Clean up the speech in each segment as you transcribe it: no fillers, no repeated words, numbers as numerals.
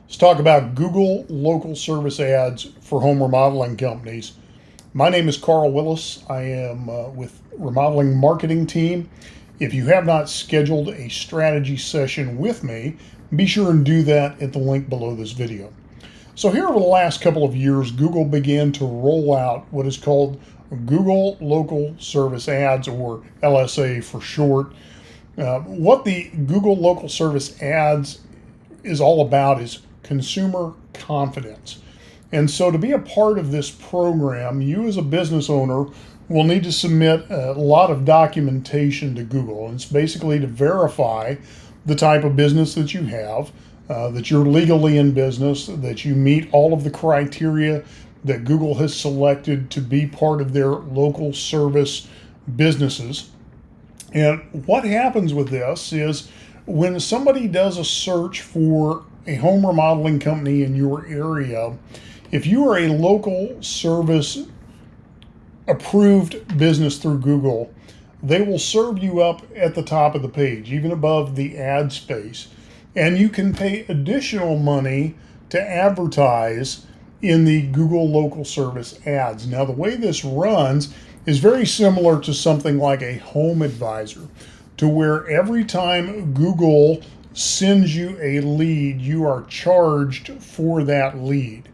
Let's talk about Google local service ads for home remodeling companies. My name is Carl Willis. I am with Remodeling Marketing Team. If you have not scheduled a strategy session with me, be sure and do that at the link below this video. So here over the last couple of years, Google began to roll out what is called Google Local Service Ads, or LSA for short. What the Google Local Service Ads is all about is consumer confidence. And so to be a part of this program, you as a business owner will need to submit a lot of documentation to Google. And it's basically to verify the type of business that you have, that you're legally in business, that you meet all of the criteria that Google has selected to be part of their local service businesses. And what happens with this is when somebody does a search for a home remodeling company in your area, if you are a local service approved business through Google, they will serve you up at the top of the page, even above the ad space. And you can pay additional money to advertise in the Google local service ads. Now, the way this runs is very similar to something like a home advisor, to where every time Google sends you a lead, you are charged for that lead.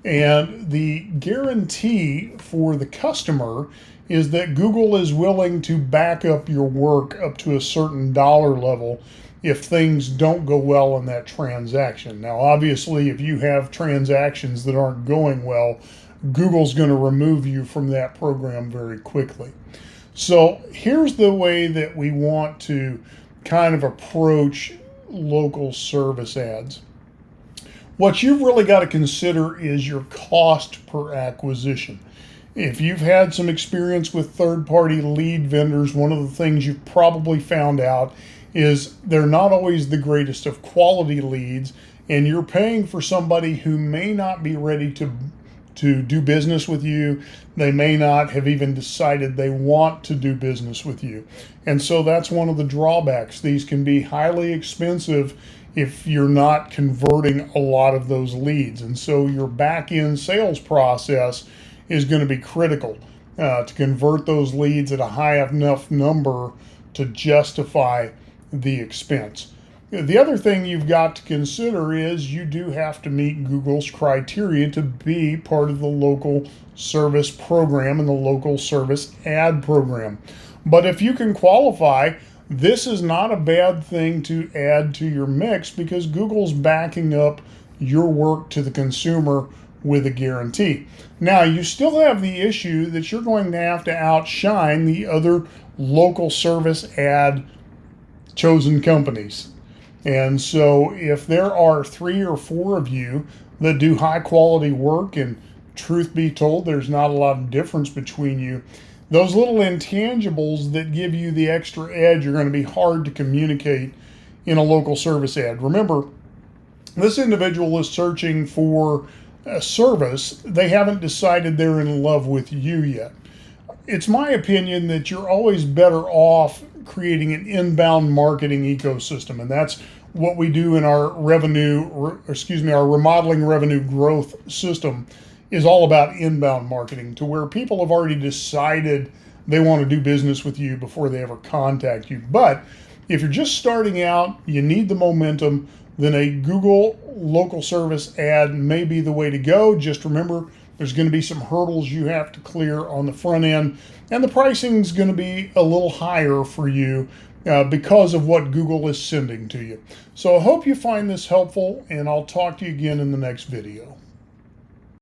And the guarantee for the customer is that Google is willing to back up your work up to a certain dollar level if things don't go well in that transaction. Now, obviously, if you have transactions that aren't going well, Google's going to remove you from that program very quickly. So here's the way that we want to kind of approach local service ads. What you've really got to consider is your cost per acquisition. If you've had some experience with third-party lead vendors, one of the things you've probably found out is they're not always the greatest of quality leads, and you're paying for somebody who may not be ready to do business with you. They may not have even decided they want to do business with you. And so that's one of the drawbacks. These can be highly expensive if you're not converting a lot of those leads. And so your back end sales process is going to be critical to convert those leads at a high enough number to justify the expense. The other thing you've got to consider is you do have to meet Google's criteria to be part of the local service program and the local service ad program. But if you can qualify, this is not a bad thing to add to your mix because Google's backing up your work to the consumer with a guarantee. Now, you still have the issue that you're going to have to outshine the other local service ad chosen companies. And so if there are 3 or 4 of you that do high quality work, and truth be told, there's not a lot of difference between you, those little intangibles that give you the extra edge are going to be hard to communicate in a local service ad. Remember, this individual is searching for a service. They haven't decided they're in love with you yet. It's my opinion that you're always better off creating an inbound marketing ecosystem, and that's what we do in our our remodeling revenue growth system is all about inbound marketing, to where people have already decided they want to do business with you before they ever contact you. But if you're just starting out, you need the momentum, then a Google local service ad may be the way to go. Just remember, there's going to be some hurdles you have to clear on the front end, and the pricing is going to be a little higher for you because of what Google is sending to you. So I hope you find this helpful, and I'll talk to you again in the next video.